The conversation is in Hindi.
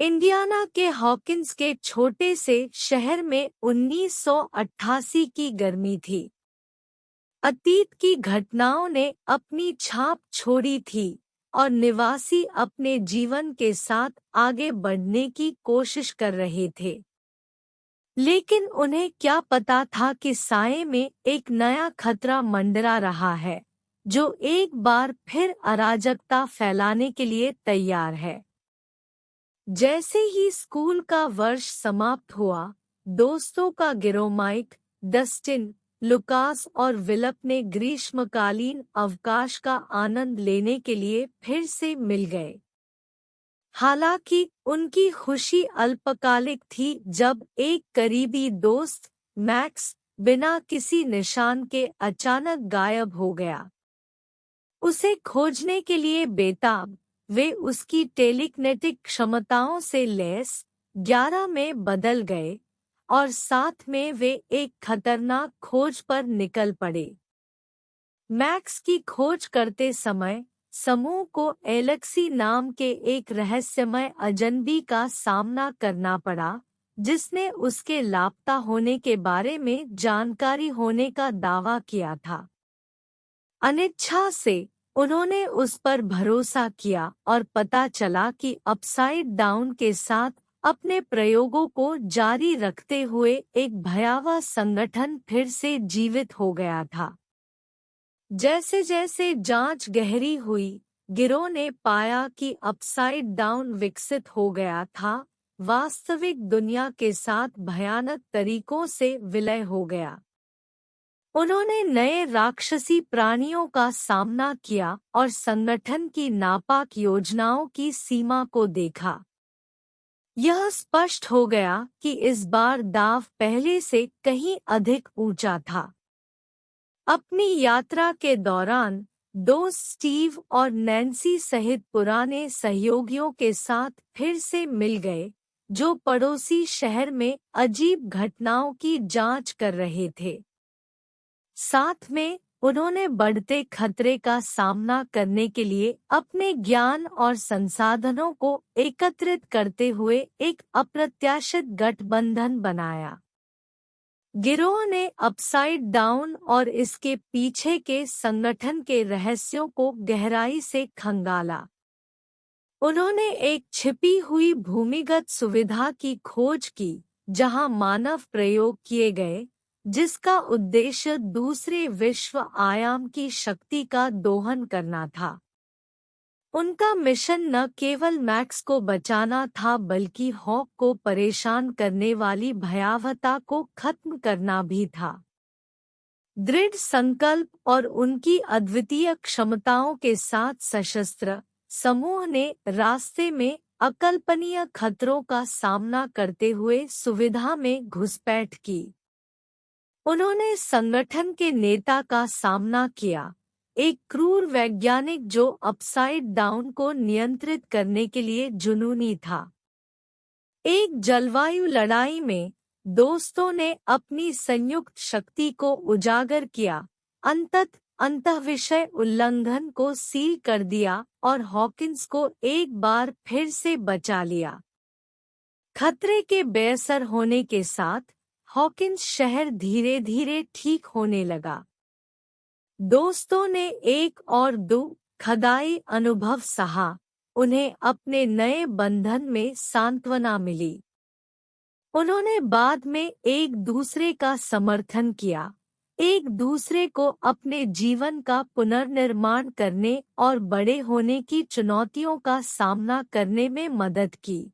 इंडियाना के हॉकिंस के छोटे से शहर में 1988 की गर्मी थी। अतीत की घटनाओं ने अपनी छाप छोड़ी थी और निवासी अपने जीवन के साथ आगे बढ़ने की कोशिश कर रहे थे। लेकिन उन्हें क्या पता था कि साये में एक नया खतरा मंडरा रहा है, जो एक बार फिर अराजकता फैलाने के लिए तैयार है। जैसे ही स्कूल का वर्ष समाप्त हुआ, दोस्तों का गिरोह माइक, डस्टिन, लुकास और विलप ने ग्रीष्मकालीन अवकाश का आनंद लेने के लिए फिर से मिल गए। हालांकि उनकी खुशी अल्पकालिक थी जब एक करीबी दोस्त, मैक्स, बिना किसी निशान के अचानक गायब हो गया। उसे खोजने के लिए बेताब, वे उसकी टेलीकिनेटिक क्षमताओं से लैस 11 में बदल गए और साथ में वे एक खतरनाक खोज पर निकल पड़े। मैक्स की खोज करते समय समूह को एलेक्सी नाम के एक रहस्यमय अजनबी का सामना करना पड़ा, जिसने उसके लापता होने के बारे में जानकारी होने का दावा किया था। अनिच्छा से उन्होंने उस पर भरोसा किया और पता चला कि अपसाइड डाउन के साथ अपने प्रयोगों को जारी रखते हुए एक भयावह संगठन फिर से जीवित हो गया था। जैसे जैसे जांच गहरी हुई, गिरोह ने पाया कि अपसाइड डाउन विकसित हो गया था, वास्तविक दुनिया के साथ भयानक तरीकों से विलय हो गया। उन्होंने नए राक्षसी प्राणियों का सामना किया और संगठन की नापाक योजनाओं की सीमा को देखा। यह स्पष्ट हो गया कि इस बार दाव पहले से कहीं अधिक ऊंचा था। अपनी यात्रा के दौरान दोस्त स्टीव और नैन्सी सहित पुराने सहयोगियों के साथ फिर से मिल गए, जो पड़ोसी शहर में अजीब घटनाओं की जांच कर रहे थे। साथ में उन्होंने बढ़ते खतरे का सामना करने के लिए अपने ज्ञान और संसाधनों को एकत्रित करते हुए एक अप्रत्याशित गठबंधन बनाया। गिरोह ने अपसाइड डाउन और इसके पीछे के संगठन के रहस्यों को गहराई से खंगाला। उन्होंने एक छिपी हुई भूमिगत सुविधा की खोज की, जहां मानव प्रयोग किए गए, जिसका उद्देश्य दूसरे विश्व आयाम की शक्ति का दोहन करना था। उनका मिशन न केवल मैक्स को बचाना था बल्कि हॉक को परेशान करने वाली भयावहता को खत्म करना भी था। दृढ़ संकल्प और उनकी अद्वितीय क्षमताओं के साथ सशस्त्र समूह ने रास्ते में अकल्पनीय खतरों का सामना करते हुए सुविधा में घुसपैठ की। उन्होंने संगठन के नेता का सामना किया, एक क्रूर वैज्ञानिक जो अपसाइड डाउन को नियंत्रित करने के लिए जुनूनी था। एक जलवायु लड़ाई में दोस्तों ने अपनी संयुक्त शक्ति को उजागर किया, अंतःविषय उल्लंघन को सील कर दिया और हॉकिंस को एक बार फिर से बचा लिया। खतरे के बेअसर होने के साथ हॉकिंस शहर धीरे धीरे ठीक होने लगा। दोस्तों ने एक और दुखदाई अनुभव सहा, उन्हें अपने नए बंधन में सांत्वना मिली। उन्होंने बाद में एक दूसरे का समर्थन किया, एक दूसरे को अपने जीवन का पुनर्निर्माण करने और बड़े होने की चुनौतियों का सामना करने में मदद की।